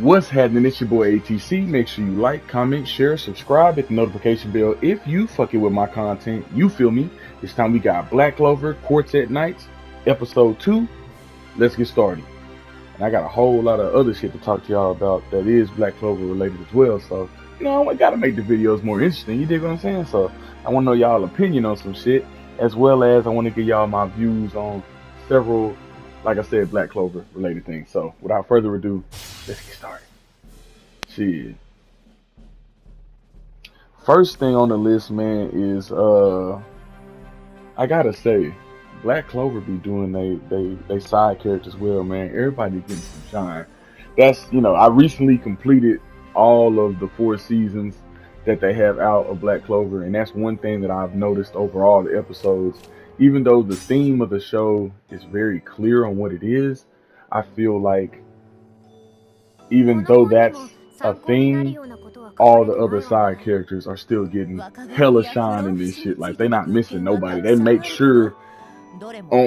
What's happening? It's your boy ATC. Make sure you like, comment, share, subscribe, hit the notification bell if you fucking with my content. You feel me? This time we got Black Clover Quartet Nights, episode 2. Let's get started. And I got a whole lot of other shit to talk to y'all about that is Black Clover related as well. So, you know, I gotta make the videos more interesting. You dig what I'm saying? So, I wanna know y'all opinion on some shit, as well as I wanna give y'all my views on several, like I said, Black Clover related things. So, without further ado, let's get started. Shit. First thing on the list, man, is I gotta say, Black Clover be doing they side characters well, man. Everybody getting some shine. That's, you know, I recently completed all of the 4 seasons that they have out of Black Clover, and that's one thing that I've noticed over all the episodes. Even though the theme of the show is very clear on what it is, I feel like even though that's a thing, all the other side characters are still getting hella shine in this shit. Like, they not missing nobody. They make sure,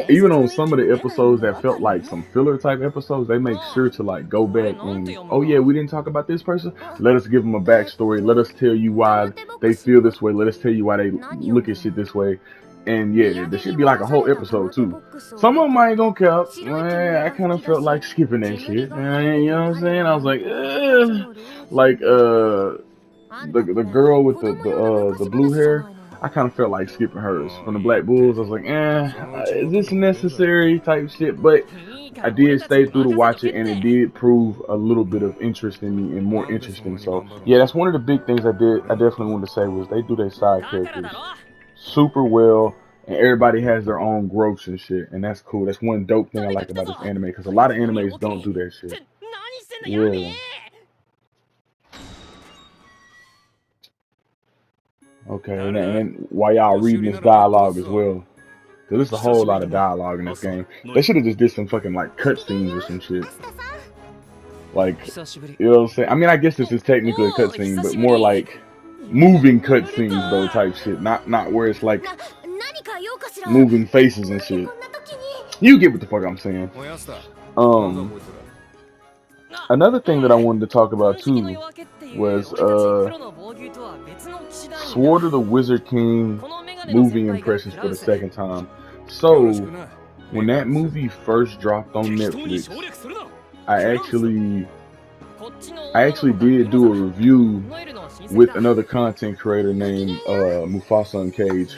even on some of the episodes that felt like some filler type episodes, they make sure to like go back and, oh yeah, we didn't talk about this person, let us give them a backstory, let us tell you why they feel this way, let us tell you why they look at shit this way. And yeah, there should be like a whole episode too. Some of them I ain't gonna count. Man, I kind of felt like skipping that shit. Man, you know what I'm saying? I was like, the girl with the blue hair. I kind of felt like skipping hers from the Black Bulls. I was like, is this necessary type shit? But I did stay through to watch it, and it did prove a little bit of interest in me and more interesting. So yeah, that's one of the big things I definitely wanted to say was they do their side characters super well, and everybody has their own growths and shit, and that's cool. That's one dope thing I like about this anime, because a lot of animes don't do that shit. Yeah. Okay, and then while y'all reading this dialogue as well, because there's a whole lot of dialogue in this game. They should have just did some fucking like cutscenes or some shit. Like, you know what I'm saying? I mean, I guess this is technically a cutscene, but more like moving cutscenes though, type shit. Not where it's like moving faces and shit. You get what the fuck I'm saying. Another thing that I wanted to talk about too was Sword of the Wizard King movie impressions for the second time. So when that movie first dropped on Netflix, I actually did do a review with another content creator named Mufasa and Cage.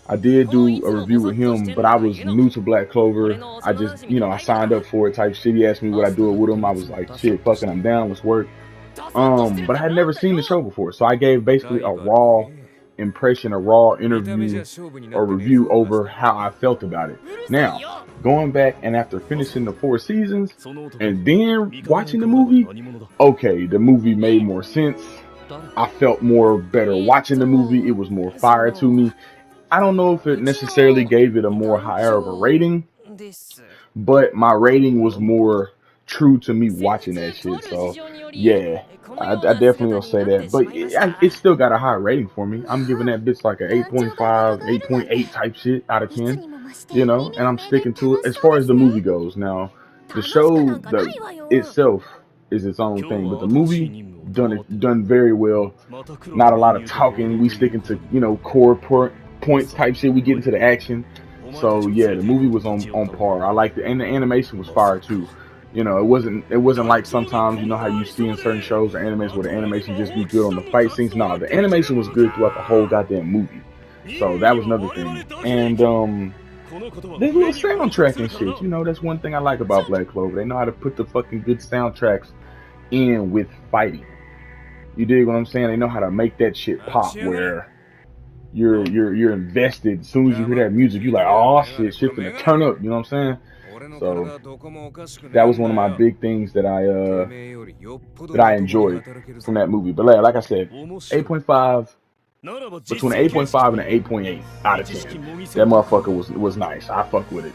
I did do a review with him, but I was new to Black Clover. I just, you know, I signed up for it type shit. He asked me would I do it with him. I was like, shit, fucking, I'm down, let's work. But I had never seen the show before, so I gave basically a raw impression, a raw interview or review over how I felt about it. Now, going back and after finishing the 4 seasons and then watching the movie, okay, the movie made more sense. I felt more better watching the movie. It was more fire to me. I don't know if it necessarily gave it a more higher of a rating, but my rating was more true to me watching that shit. So yeah, I definitely will say that. But it still got a high rating for me. I'm giving that bitch like a 8.5, 8.8 type shit out of 10. You know, and I'm sticking to it as far as the movie goes. Now, the show itself is its own thing, but the movie done very well. Not a lot of talking. We sticking to, you know, core points type shit. We get into the action. So yeah, the movie was on par. I liked it, and the animation was fire too. You know, it wasn't like sometimes, you know how you see in certain shows or animes where the animation just be good on the fight scenes. No, the animation was good throughout the whole goddamn movie. So that was another thing. And they little soundtrack and shit. You know, that's one thing I like about Black Clover. They know how to put the fucking good soundtracks in with fighting. You dig what I'm saying? They know how to make that shit pop where you're invested. As soon as you hear that music, you're like, oh shit gonna turn up. You know what I'm saying? So that was one of my big things that I enjoyed from that movie. But like I said, 8.5, between an 8.5 and an 8.8 out of 10. That motherfucker was nice. I fuck with it.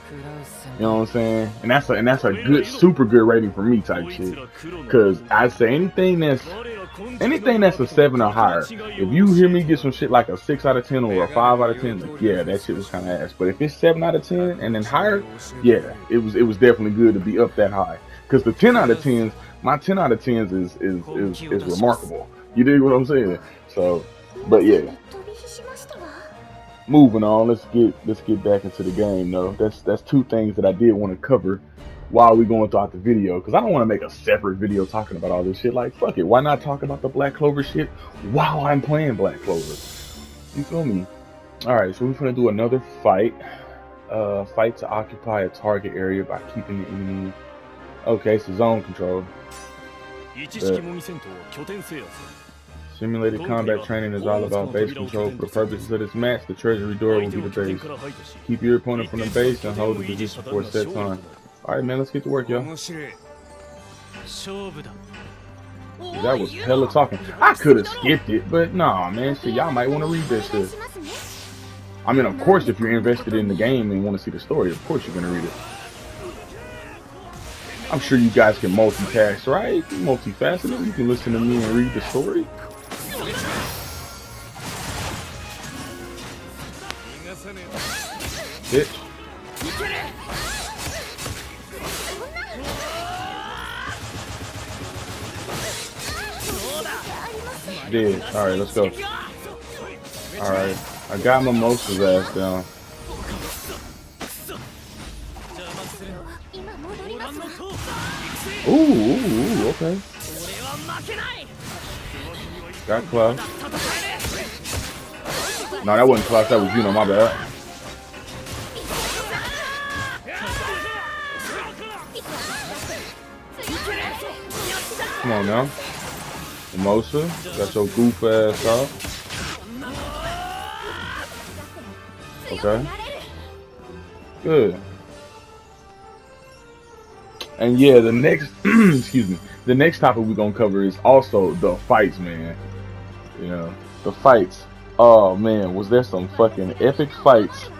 You know what I'm saying? And that's a good, super good rating for me type shit. Cause I'd say anything that's a 7 or higher. If you hear me get some shit like a 6 out of 10 or a 5 out of 10, like, yeah, that shit was kind of ass. But if it's 7 out of 10 and then higher, yeah, it was definitely good to be up that high. Cause the 10 out of 10s, my 10 out of 10s is remarkable. You dig what I'm saying? So, but yeah. Moving on, let's get back into the game though. That's two things that I did want to cover while we going throughout the video, because I don't want to make a separate video talking about all this shit. Like, fuck it, why not talk about the Black Clover shit while I'm playing Black Clover? You feel me? Alright, so we're gonna do another fight. Fight to occupy a target area by keeping the enemy. Okay, so zone control. Simulated combat training is all about base control. For the purposes of this match, the treasury door will be the base. Keep your opponent from the base and hold the position for a set time. Alright, man, let's get to work, y'all. That was hella talking. I could have skipped it, but nah, man. See, y'all might want to read this shit. I mean, of course, if you're invested in the game and want to see the story, of course you're going to read it. I'm sure you guys can multitask, right? Multifaceted. You can listen to me and read the story. Bitch. Dead. Alright, let's go. Alright. I got Mimosa's ass down. Ooh, okay. Got Klaus. No, that wasn't Klaus, that was Yuno, my bad. Come on now. Mimosa, got your goof ass off. Okay. Good. And yeah, the next excuse me, the next topic we're gonna cover is also the fights, man. You know, the fights. Oh man, was there some fucking epic fights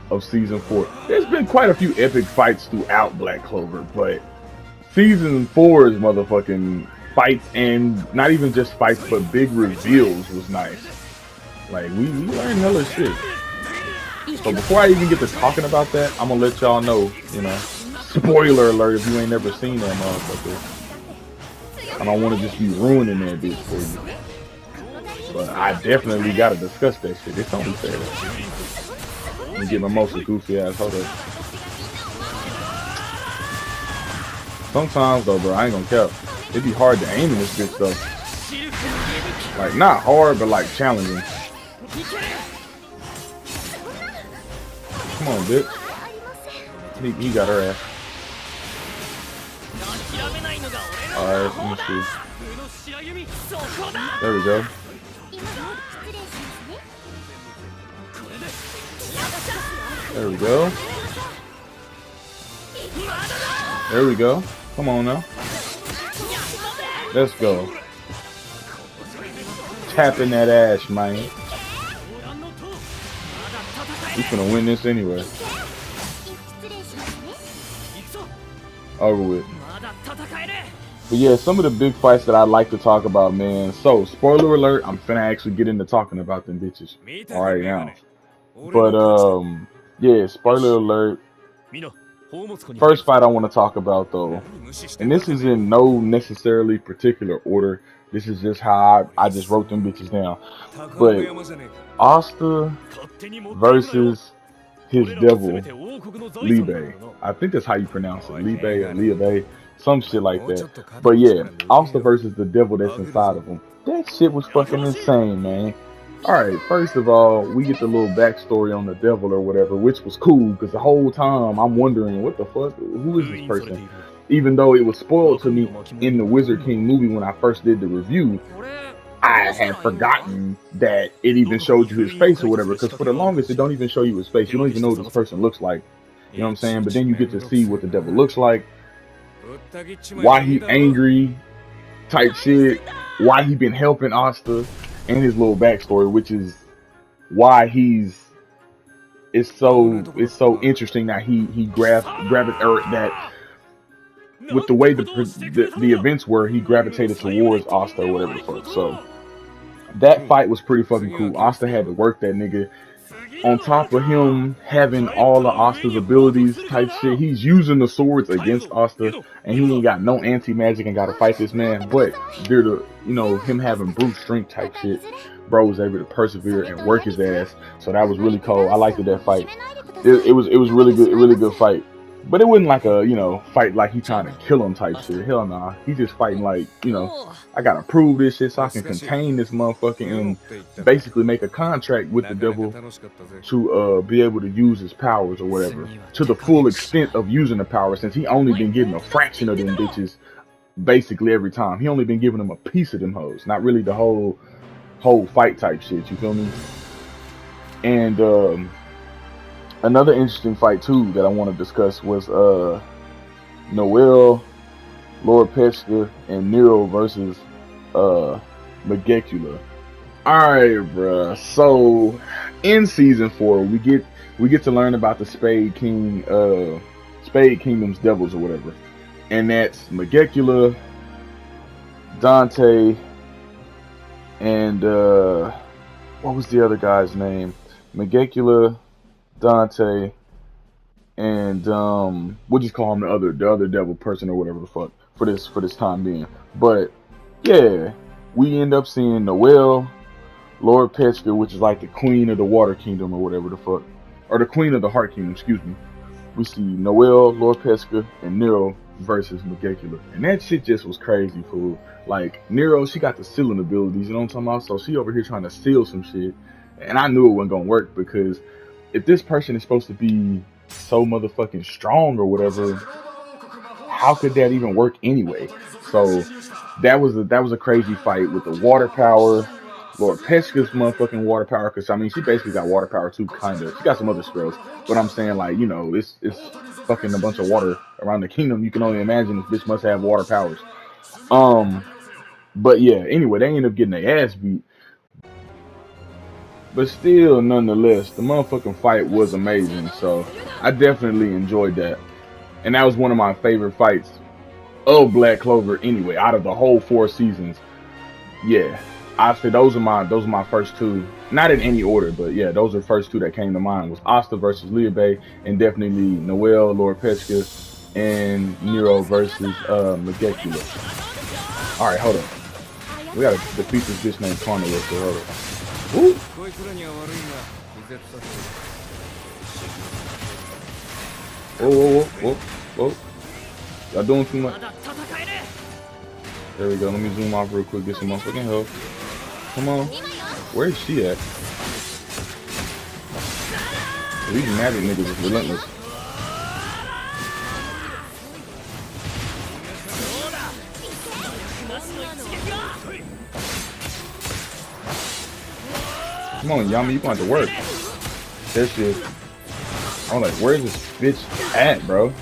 of season 4? There's been quite a few epic fights throughout Black Clover, but season 4's motherfucking fights, and not even just fights, but big reveals was nice. Like we learned hella shit. So before I even get to talking about that, I'm gonna let y'all know, you know, spoiler alert if you ain't never seen that motherfucker. I don't want to just be ruining that bitch for you. But I definitely gotta discuss that shit. It's only fair. Let me get my most goofy ass. Hold up. Sometimes though, bro, I ain't gonna cap. It'd be hard to aim in this bitch though. Like not hard, but like challenging. Come on, bitch. He got her ass. Alright, let me see. There we go. There we go. There we go. Come on now. Let's go. Tapping that ass, man. We finna win this anyway. Over with. But yeah, some of the big fights that I'd like to talk about, man. So, spoiler alert, I'm finna actually get into talking about them bitches alright now. But, yeah, spoiler alert. First fight I want to talk about, though, and this is in no necessarily particular order. This is just how I just wrote them bitches down. But Asta versus his devil, Libe. I think that's how you pronounce it. Libe or Libe. Some shit like that. But yeah, Asta versus the devil that's inside of him. That shit was fucking insane, man. Alright, first of all, we get the little backstory on the devil or whatever, which was cool, because the whole time I'm wondering, what the fuck? Who is this person? Even though it was spoiled to me in the Wizard King movie when I first did the review, I had forgotten that it even showed you his face or whatever, because for the longest, it don't even show you his face. You don't even know what this person looks like. You know what I'm saying? But then you get to see what the devil looks like, why he angry type shit, why he been helping Asta, and his little backstory, which is why it's so interesting that he that with the way the events were, he gravitated towards Asta or whatever the fuck. So that fight was pretty fucking cool. Asta had to work that nigga. on top of him having all of Asta's abilities type shit, he's using the swords against Asta, and he ain't got no anti-magic and gotta fight this man. But due to, you know, him having brute strength type shit, bro was able to persevere and work his ass. So that was really cool. I liked that fight. It was really good fight. But it wasn't like a, you know, fight like he trying to kill him type shit. Hell nah. He just fighting like, you know, I gotta prove this shit so I can contain this motherfucker and basically make a contract with the devil to be able to use his powers or whatever. To the full extent of using the power, since he only been getting a fraction of them bitches basically every time. He only been giving them a piece of them hoes. Not really the whole fight type shit, you feel me? And another interesting fight too that I want to discuss was Noel, Lord Petra, and Nero versus Megecula. Alright, bruh. So in season 4 we get to learn about the Spade Kingdom's devils or whatever. And that's Megecula, Dante, and what was the other guy's name? Megecula, Dante, and we'll just call him the other devil person or whatever the fuck for this time being. But yeah, we end up seeing Noel, Lord Petra, which is like the queen of the water kingdom or whatever the fuck, or the queen of the heart kingdom, excuse me. We see Noel, Lord Petra, and Nero versus Megecula, and that shit just was crazy, fool. Like Nero, she got the sealing abilities, you know what I'm talking about? So she over here trying to seal some shit, and I knew it wasn't gonna work because if this person is supposed to be so motherfucking strong or whatever, how could that even work anyway? So that was a crazy fight with the water power. Lord Petra's motherfucking water power, because I mean she basically got water power too, kind of. She got some other spells, but I'm saying, like, you know, it's fucking a bunch of water around the kingdom. You can only imagine this bitch must have water powers. But yeah, anyway, they ended up getting their ass beat. But still, nonetheless, the motherfucking fight was amazing. So I definitely enjoyed that, and that was one of my favorite fights of Black Clover. Anyway, out of the whole 4 seasons, yeah. I said those are my first 2, not in any order, but yeah, those are the first 2 that came to mind was Asta versus Liabe, and definitely Noel, Lord Petra, and Nero versus Megecula. All right, hold on, we gotta defeat this bitch named Karna real quick. Hold on. Ooh. Whoa. Y'all doing too much. There we go. Let me zoom off real quick, get some motherfucking help. Come on. Where is she at? These magic niggas is relentless. Come on, Yami, you gonna have to work. That shit. I'm like, where's this bitch at, bro?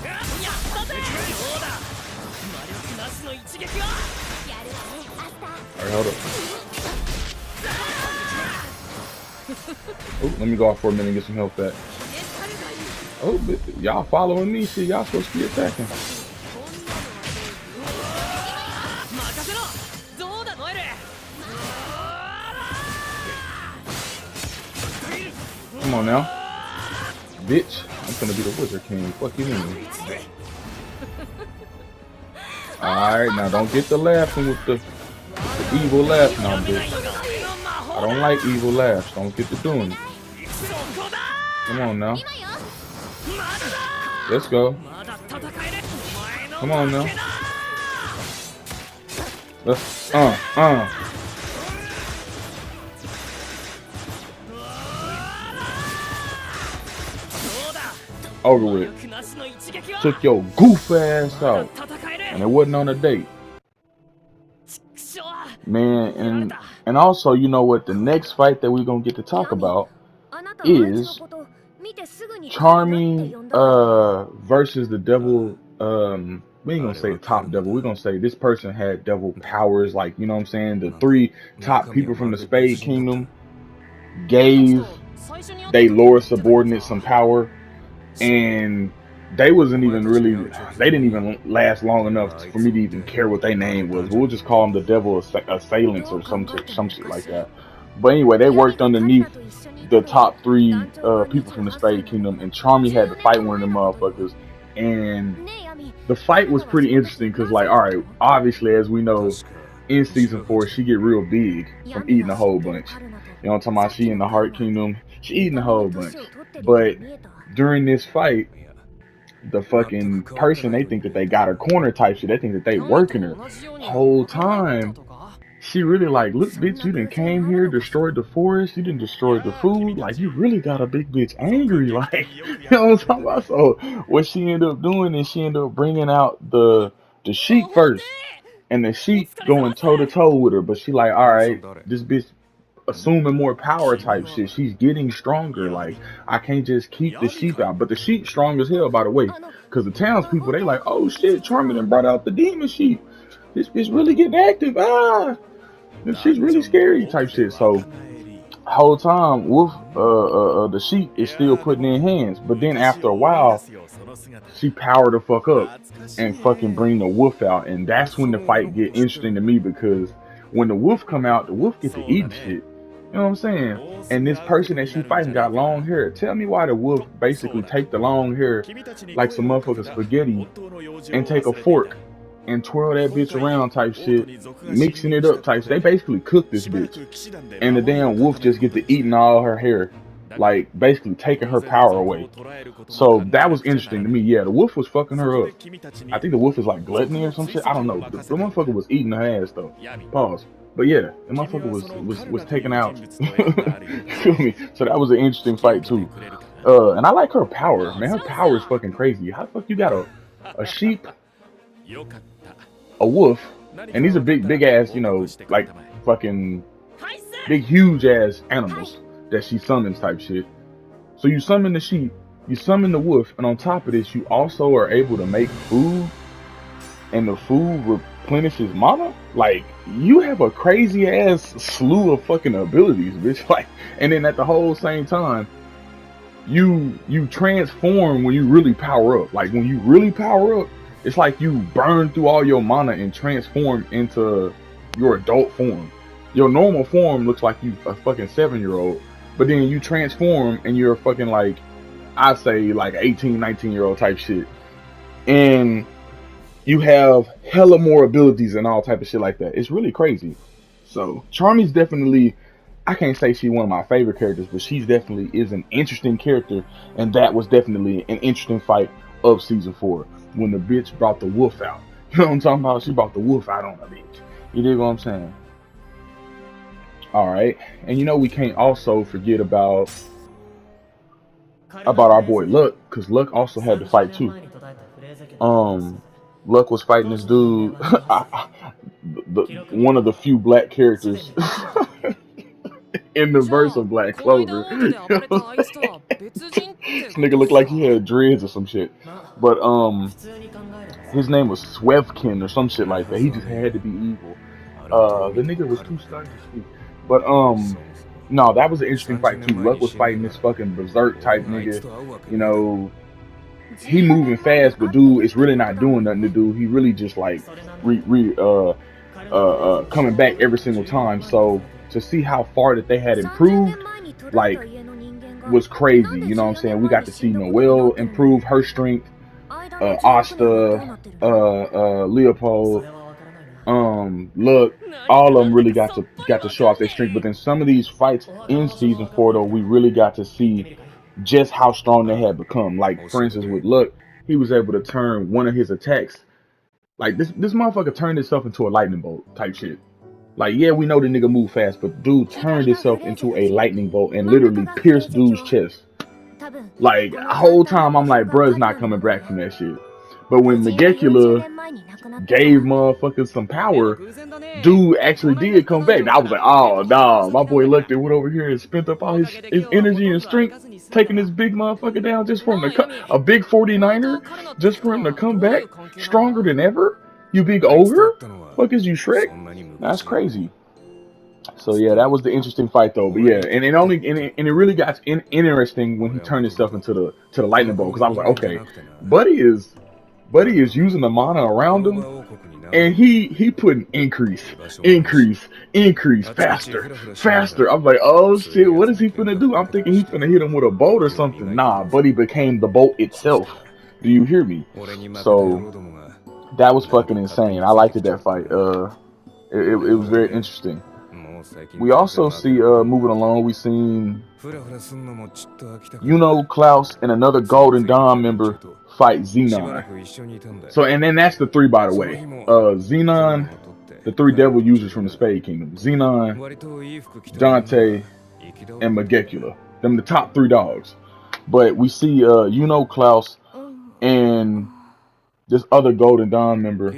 Alright, hold up. Oh, let me go off for a minute and get some help back. Oh, y'all following me? See, y'all supposed to be attacking. Come on now. Bitch, I'm gonna be the Wizard King. Fuck you mean? Alright, now don't get the laughing with the evil laugh now, bitch. I don't like evil laughs. Don't get to doing it. Come on now. Let's go. Come on now. Let's over with. Took your goof ass out. And it wasn't on a date. Man, and also, you know what, the next fight that we're gonna get to talk about is Charming versus the devil. We ain't gonna say the top devil, we're gonna say this person had devil powers, like, you know what I'm saying, the 3 top people from the Spade Kingdom gave they lower subordinates some power, and they wasn't even really, they didn't even last long enough for me to even care what their name was. We'll just call them the devil assailants or some shit like that. But anyway, they worked underneath the top three people from the Spade Kingdom, and Charmy had to fight one of them motherfuckers. And the fight was pretty interesting because, like, all right, obviously, as we know, in season 4, she get real big from eating a whole bunch. You know what I'm talking about? She in the Heart Kingdom, she eating a whole bunch. But during this fight, the fucking person, they think that they got her corner type shit. They think that they working her whole time. She really like, look, bitch, you done came here, destroyed the forest, you done destroyed the food. Like, you really got a big bitch angry. Like, you know what I'm talking about? So what she ended up doing is she ended up bringing out the sheep first, and the sheep going toe to toe with her. But she like, all right, this bitch assuming more power type shit. She's getting stronger. Like, I can't just keep the sheep out. But the sheep strong as hell, by the way, because the townspeople, they like, oh shit, Charmy done brought out the demon sheep. This bitch really getting active. This shit's really scary type shit. So whole time Wolf, the sheep is still putting in hands. But then after a while, she powered the fuck up and fucking bring the wolf out. And that's when the fight get interesting to me, because when the wolf come out, the wolf get to eat shit. You know what I'm saying? And this person that she fighting got long hair. Tell me why the wolf basically take the long hair like some motherfucking spaghetti and take a fork and twirl that bitch around type shit, mixing it up type shit. They basically cook this bitch. And the damn wolf just get to eating all her hair. Like, basically taking her power away. So that was interesting to me. Yeah, the wolf was fucking her up. I think the wolf is like gluttony or some shit. I don't know. The motherfucker was eating her ass though. Pause. But yeah, the motherfucker was taken out. Feel me? So that was an interesting fight too. And I like her power, man. Her power is fucking crazy. How the fuck you got a sheep, a wolf, and these are big ass, you know, like fucking big huge ass animals that she summons type shit. So you summon the sheep, you summon the wolf, and on top of this, you also are able to make food, and the food replenishes mana. Like, you have a crazy ass slew of fucking abilities, bitch. Like, and then at the whole same time, you transform when you really power up. Like, when you really power up, it's like you burn through all your mana and transform into your adult form. Your normal form looks like you a fucking 7-year-old, but then you transform and you're fucking like, I say like 18, 19-year-old type shit. And you have hella more abilities and all type of shit like that. It's really crazy. So Charmy's definitely, I can't say she's one of my favorite characters, but she's definitely is an interesting character. And that was definitely an interesting fight of season 4 when the bitch brought the wolf out. You know what I'm talking about? She brought the wolf out on the bitch. You dig what I'm saying? Alright, and you know we can't also forget about our boy Luck, because Luck also had to fight too. Luck was fighting this dude, one of the few black characters in the verse of Black Clover. This nigga looked like he had dreads or some shit. But his name was Swevkin or some shit like that. He just had to be evil. The nigga was too stunned to speak. But no, that was an interesting fight too. Luck was fighting this fucking berserk type nigga. You know, he moving fast, but dude, it's really not doing nothing to do. He really just like coming back every single time. So to see how far that they had improved, like, was crazy. You know what I'm saying? We got to see Noelle improve her strength, Asta, Leopold, Look, all of them really got to show off their strength. But then some of these fights in season 4 though, we really got to see just how strong they had become. Like, for instance, with Luck, he was able to turn one of his attacks. Like, this motherfucker turned himself into a lightning bolt type shit. Like, yeah, we know the nigga move fast, but dude turned himself into a lightning bolt and literally pierced dude's chest. Like, the whole time I'm like, bruh's not coming back from that shit. But when Megecula gave motherfuckers some power, dude actually did come back. And I was like, oh, nah, my boy Luck went over here and spent up all his energy and strength, taking this big motherfucker down just for him to a big 49er, just for him to come back stronger than ever. You big ogre? Fuck is you, Shrek? That's crazy. So yeah, that was the interesting fight though. But yeah, and it really got interesting when he turned himself into the lightning bolt, because I was like, okay, Buddy is using the mana around him And he put an increase, faster. I'm like, oh shit, what is he finna do? I'm thinking he's finna hit him with a bolt or something. Nah, but he became the bolt itself. Do you hear me? So that was fucking insane. I liked that fight. It was very interesting. We also see moving along, we seen Yuno, Klaus, and another Golden Dawn member fight Xenon. So, and then that's the three, by the way. Xenon, the three devil users from the Spade Kingdom. Xenon, Dante, and Megecula. Them the top three dogs. But we see Yuno, Klaus, and this other Golden Dawn member.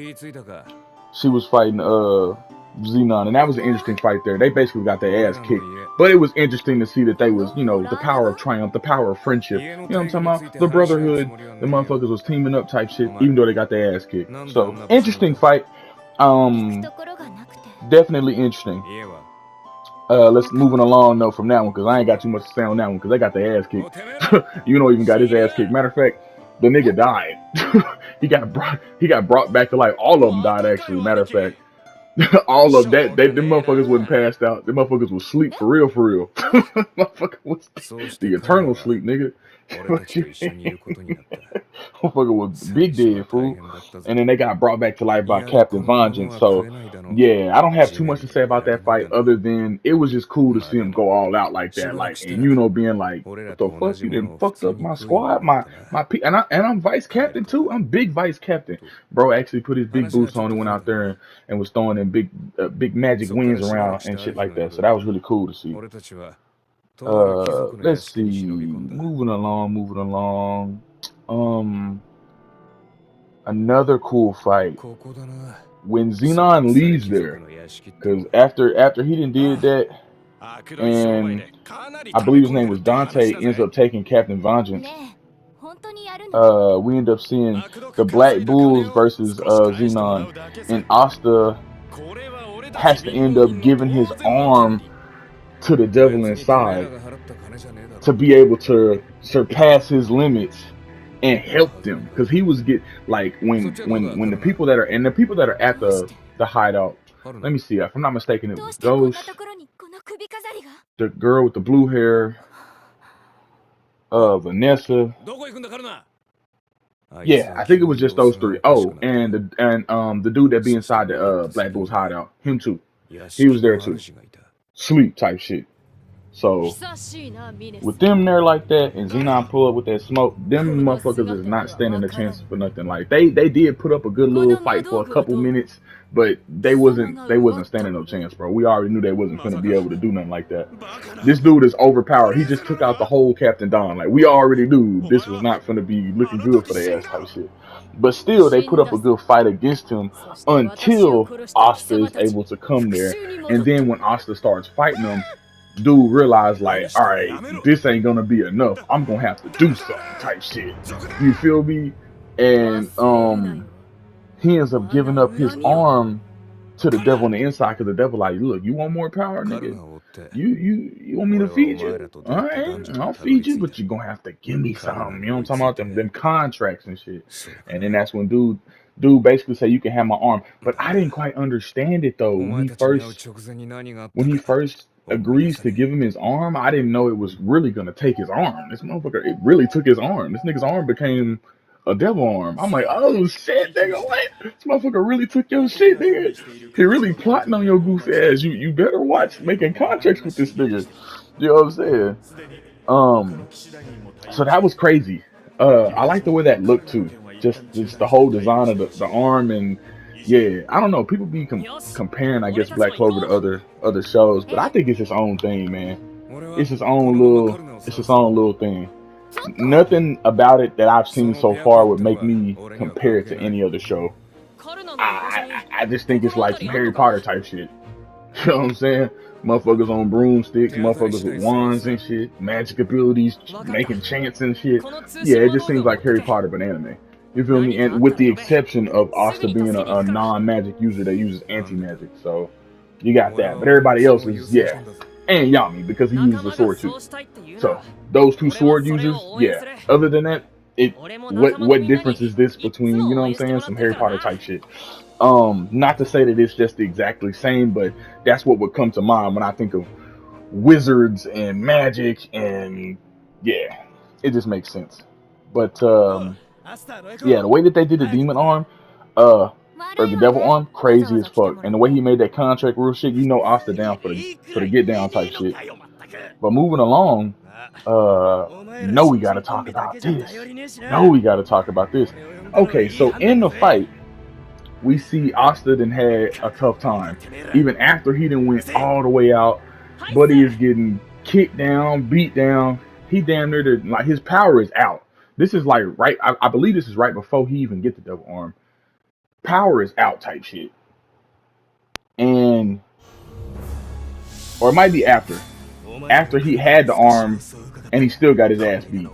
She was fighting Xenon, and that was an interesting fight there. They basically got their ass kicked. But it was interesting to see that they was, you know, the power of triumph, the power of friendship. You know what I'm talking about? The brotherhood, the motherfuckers was teaming up type shit, even though they got their ass kicked. So, interesting fight. Definitely interesting. Let's moving along though from that one, because I ain't got too much to say on that one, because they got their ass kicked. You know, even got his ass kicked. Matter of fact, the nigga died. he got brought back to life. All of them died, actually. Matter of fact. All of that, them motherfuckers wasn't passed out. Them motherfuckers was sleep for real, for real. Motherfucker was the eternal sleep, nigga. Motherfucker was big dead, fool. And then they got brought back to life by Captain Vengeance. So, yeah, I don't have too much to say about that fight, other than it was just cool to see him go all out like that. Like, and you know, being like, what the fuck, you done fucked up my squad, and I'm vice captain too. I'm big vice captain. Bro actually put his big boots on and went out there and was throwing them big magic wings around and shit like that. So that was really cool to see. Let's see. Moving along. Another cool fight. When Xenon leaves there, because after he did that, and I believe his name was Dante, ends up taking Captain Vengeance. We end up seeing the Black Bulls versus Xenon, and Asta has to end up giving his arm to the devil inside to be able to surpass his limits and help them, because he was like when the people that are at the hideout. Let me see, if I'm not mistaken, it was Ghost, the girl with the blue hair, Vanessa. Yeah, I think it was just those three. Oh, and the dude that be inside the Black Bulls hideout, him too. He was there too. Sleep type shit. So with them there like that, and Xenon pull up with that smoke, them motherfuckers is not standing a chance for nothing. Like they did put up a good little fight for a couple minutes, but they wasn't standing no chance, bro. We already knew they wasn't gonna be able to do nothing like that. This dude is overpowered. He just took out the whole Captain Dawn. Like, we already knew this was not gonna be looking good for their ass type shit. But still, they put up a good fight against him until Asta is able to come there, and then when Asta starts fighting him, dude realized, like, all right, this ain't gonna be enough. I'm gonna have to do something type shit. You feel me? And he ends up giving up his arm to the devil on the inside, because the devil like, look, you want more power, nigga? You want me to feed you? All right, I'll feed you, but you're gonna have to give me something. You know what I'm talking about? Them contracts and shit. And then that's when dude basically say, you can have my arm. But I didn't quite understand it though. When he first agrees to give him his arm, I didn't know it was really gonna take his arm. This motherfucker, it really took his arm. This nigga's arm became a devil arm. I'm like, oh shit, nigga, what? This motherfucker really took your shit, nigga. He really plotting on your goofy ass. You better watch making contracts with this nigga. You know what I'm saying? So that was crazy. I like the way that looked too. Just the whole design of the arm, and yeah, I don't know. People be comparing, I guess, Black Clover to other shows, but I think it's its own thing, man. It's its own little thing. Nothing about it that I've seen so far would make me compare it to any other show. I just think it's like some Harry Potter type shit. You know what I'm saying? Motherfuckers on broomsticks, motherfuckers with wands and shit, magic abilities, making chants and shit. Yeah, it just seems like Harry Potter but anime. You feel me? And with the exception of Asta being a non-magic user that uses anti-magic. So you got that. But everybody else is, yeah. And Yami, because he uses the sword too. So those two sword users, yeah. Other than that, what difference is this between, you know what I'm saying, some Harry Potter type shit. Not to say that it's just the exactly same, but that's what would come to mind when I think of wizards and magic, and yeah, it just makes sense. But yeah, the way that they did the demon arm, or the devil arm, crazy as fuck. And the way he made that contract real shit, you know, Asta down for the get down type shit. But moving along, no, we gotta talk about this. No, we gotta talk about this. Okay, so in the fight, we see Asta done had a tough time. Even after he done went all the way out, Buddy is getting kicked down, beat down. He damn near like his power is out. This is like right. I believe this is right before he even get the double arm. Power is out type shit, and or it might be after. After he had the arm, and he still got his ass beat. You know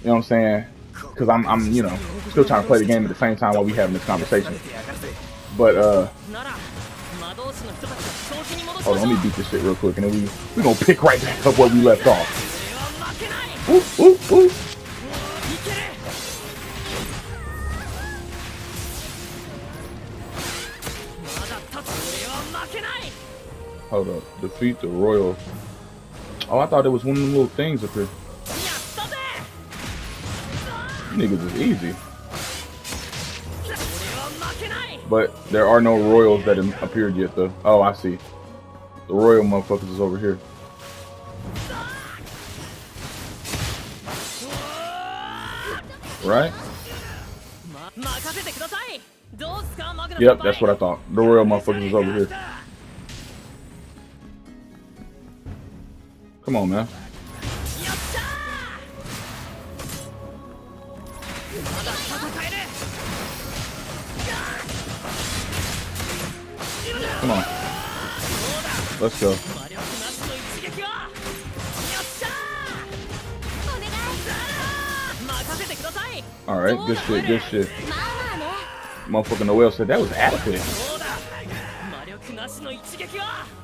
what I'm saying? Because I'm you know still trying to play the game at the same time while we having this conversation. But hold on, let me beat this shit real quick, and then we gonna pick right back up where we left off. Ooh, ooh, ooh. Hold up, defeat the royal. Oh, I thought it was one of them little things up here. Niggas is easy. But there are no royals that have appeared yet, though. Oh, I see. The royal motherfuckers is over here. Right? Yep, that's what I thought. The royal motherfuckers is over here. Come on, man. Come on. Let's go. Alright, good shit, good shit. Motherfucking Noel said that was adequate.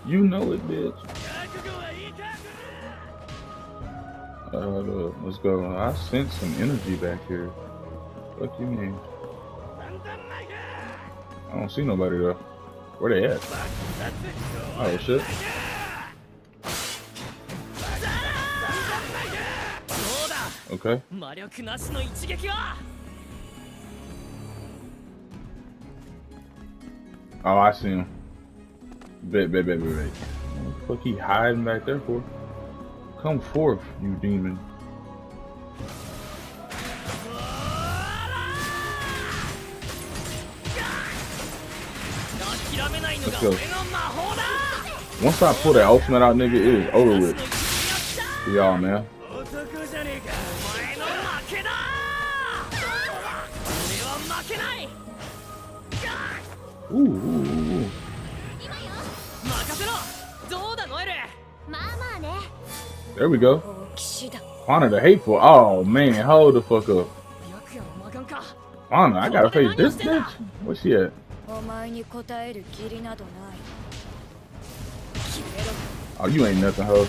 You know it, bitch. Let's go. I sense some energy back here. What you mean? I don't see nobody though. Where they at? Oh shit. Okay. Oh, I see him. Bet. What the fuck he hiding back there for? Come forth, you demon. Let's go. Once I pull that ultimate out, nigga, it is over with. For y'all, man. Ooh. There we go. Honor the hateful. Oh man, hold the fuck up. Honor, I gotta face this bitch. Where's she at? Oh, you ain't nothing, ho.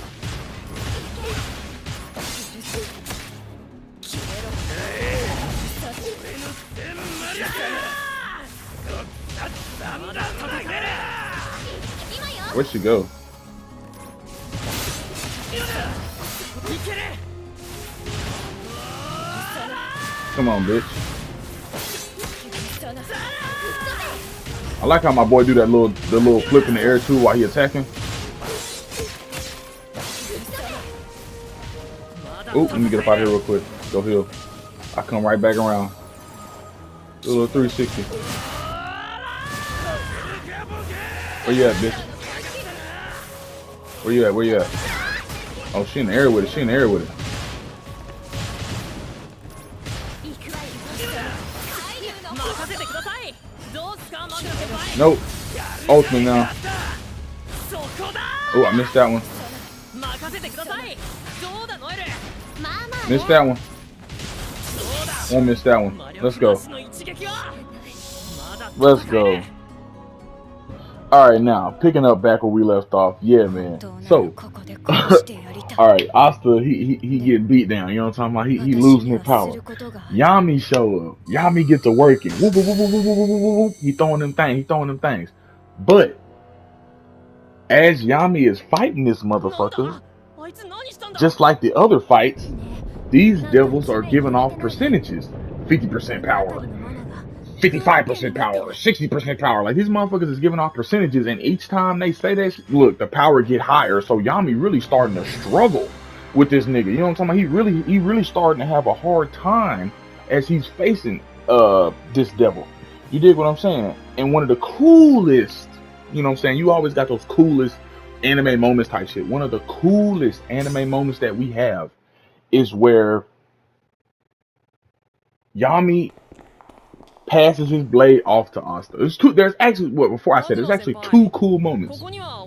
Where'd she go? Come on, bitch. I like how my boy do that the little flip in the air too while he attacking. Ooh, let me get up out of here real quick. Go heal. I come right back around. Do a little 360. Where you at, bitch? Where you at? Where you at? Oh, she in the air with it. She in the air with it. Nope. Ultimate now. Oh, I missed that one. Missed that one. Won't miss that one. Let's go. Let's go. All right, now picking up back where we left off. Yeah, man. So, all right, Asta, he getting beat down. You know what I'm talking about? He losing his power. Yami show up. Yami get to working. Whoop, whoop, whoop, whoop, whoop, whoop, whoop, whoop. He throwing them things. He throwing them things. But as Yami is fighting this motherfucker, just like the other fights, these devils are giving off percentages. 50% power, 55% power, 60% power. Like these motherfuckers is giving off percentages, and each time they say that, look, the power get higher. So Yami really starting to struggle with this nigga. You know what I'm talking about? He really starting to have a hard time as he's facing this devil. You dig what I'm saying? And one of the coolest, you know what I'm saying? You always got those coolest anime moments type shit. One of the coolest anime moments that we have is where Yami passes his blade off to Asta. There's actually, well, before I said, there's actually two cool moments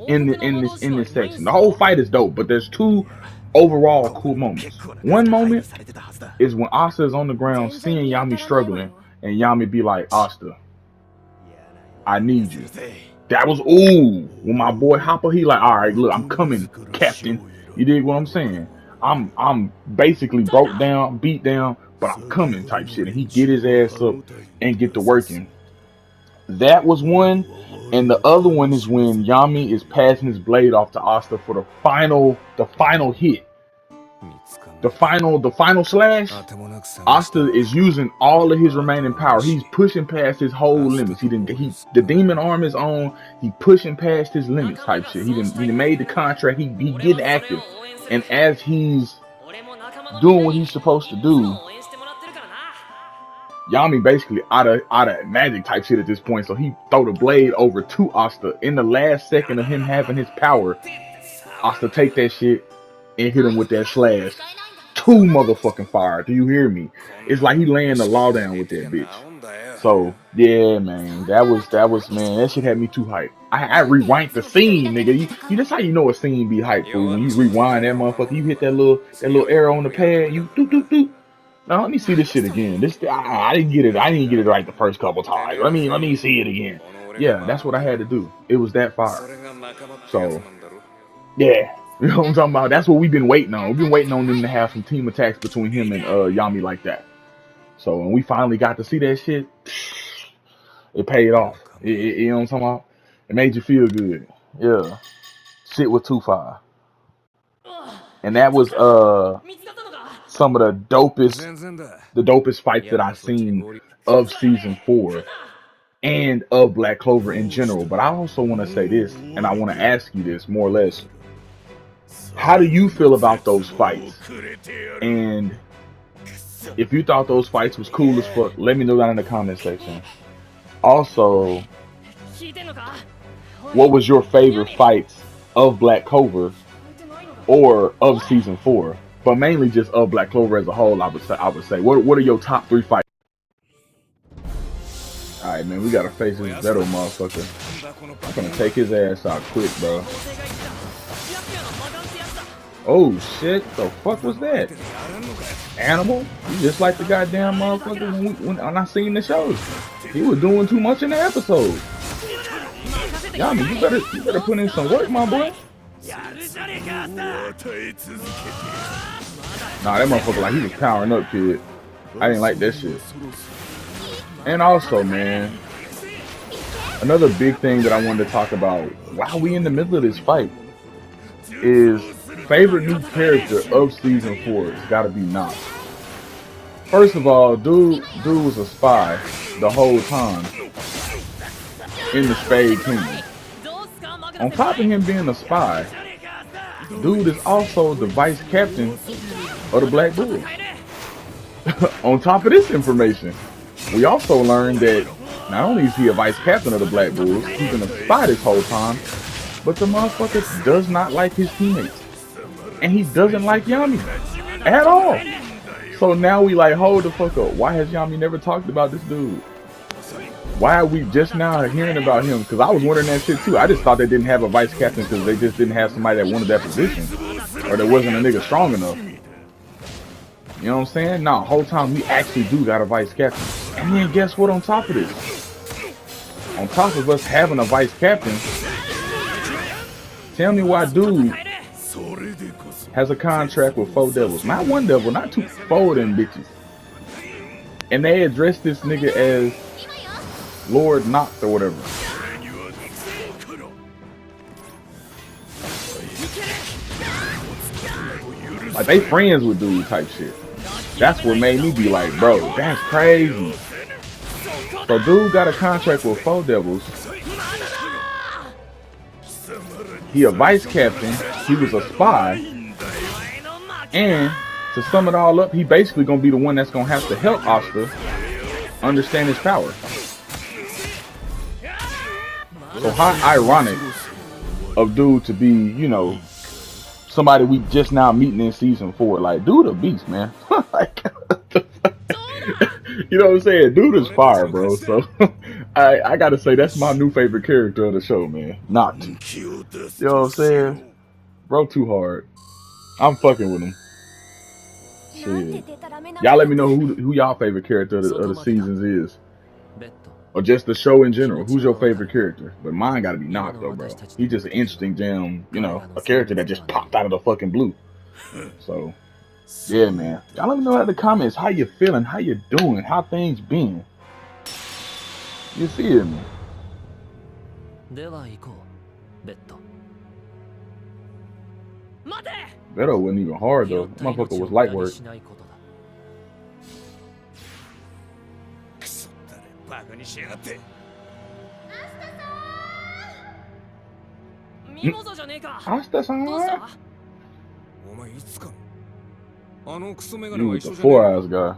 in this section. The whole fight is dope, but there's two overall cool moments. One moment is when Asta is on the ground seeing Yami struggling, and Yami be like, Asta, I need you. That was ooh. When my boy Hopper, he like, all right, look, I'm coming, Captain. You dig what I'm saying? I'm basically broke down, beat down, but I'm coming type shit. And he get his ass up and get to working. That was one. And the other one is when Yami is passing his blade off to Asta for the final hit. The final slash. Asta is using all of his remaining power. He's pushing past his whole limits. The demon arm is on. He pushing past his limits type shit. He made the contract. He getting active. And as he's doing what he's supposed to do, Yami basically out of magic type shit at this point. So he throw the blade over to Asta in the last second of him having his power. Asta take that shit and hit him with that slash. Too motherfucking fire. Do you hear me? It's like he laying the law down with that bitch. So yeah, man, that was man. That shit had me too hyped. I rewind the scene, nigga. You that's how you know a scene be hyped, fool. When you rewind that motherfucker, you hit that little arrow on the pad. You do. Now let me see this shit again. I didn't get it. I didn't get it right the first couple times. Let me see it again. Yeah, that's what I had to do. It was that fire. So yeah. You know what I'm talking about? That's what we've been waiting on. We've been waiting on them to have some team attacks between him and Yami like that. So when we finally got to see that shit, it paid off. You know what I'm talking about? It made you feel good. Yeah. Shit was too fire. And that was some of the dopest fights that I've seen of season 4 and of Black Clover in general. But I also want to say this, and I want to ask you this more or less. How do you feel about those fights? And if you thought those fights was cool as fuck, let me know down in the comment section. Also, what was your favorite fights of Black Clover or of season 4? But mainly just of Black Clover as a whole, I would say. What are your top 3 fights? Alright, man, we gotta face this Beto motherfucker. I'm gonna take his ass out quick, bro. Oh shit, the fuck was that? Animal? You just like the goddamn motherfucker when I seen the show. He was doing too much in the episode. Yami, you better put in some work, my boy. Nah, that motherfucker like he was powering up, kid. I didn't like that shit. And also, man, another big thing that I wanted to talk about while we in the middle of this fight is favorite new character of season 4. It's gotta be Nox. First of all, dude was a spy the whole time in the Spade Kingdom. On top of him being a spy, dude is also the vice captain of the Black Bulls. On top of this information, we also learned that not only is he a vice captain of the Black Bulls, he's been a spy this whole time, but the motherfucker does not like his teammates. And he doesn't like Yami at all. So now we like, hold the fuck up. Why has Yami never talked about this dude? Why are we just now hearing about him? Because I was wondering that shit too. I just thought they didn't have a vice captain because they just didn't have somebody that wanted that position. Or there wasn't a nigga strong enough. You know what I'm saying? Nah, whole time we actually do got a vice captain. And then guess what on top of this? on top of us having a vice captain, tell me why dude has a contract with 4 devils. Not 1 devil, not 2, 4 of them bitches. And they address this nigga as Lord Noct or whatever. Like, they friends with dude type shit. That's what made me be like, bro, that's crazy. So dude got a contract with 4 devils. He a vice captain. He was a spy. And to sum it all up, he basically gonna be the one that's gonna have to help Asta understand his power. So how ironic of dude to be, you know, somebody we just now meeting in season 4. Like, dude a beast, man. Like, you know what I'm saying? Dude is fire, bro. So I gotta say that's my new favorite character of the show, man. Noct. You know what I'm saying? Bro, too hard. I'm fucking with him. Shit. Y'all let me know who y'all favorite character of the seasons is. Or just the show in general. Who's your favorite character? But mine gotta be Noct though, bro. He's just an interesting damn, you know, a character that just popped out of the fucking blue. So, yeah, man. Y'all let me know in the comments how you feeling, how you doing, how things been. You feel me? Beto wasn't even hard though. That motherfucker was light work. Asta-san? You was the 4 eyes guy.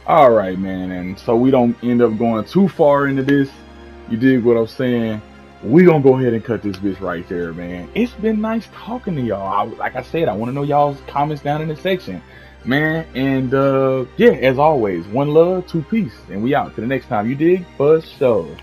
Alright, man, and so we don't end up going too far into this. You dig what I'm saying? We gonna go ahead and cut this bitch right there, man. It's been nice talking to y'all. Like I said, I want to know y'all's comments down in the section, man. And yeah, as always, 1 love, 2 peace, and we out. Till the next time, you dig? For sure.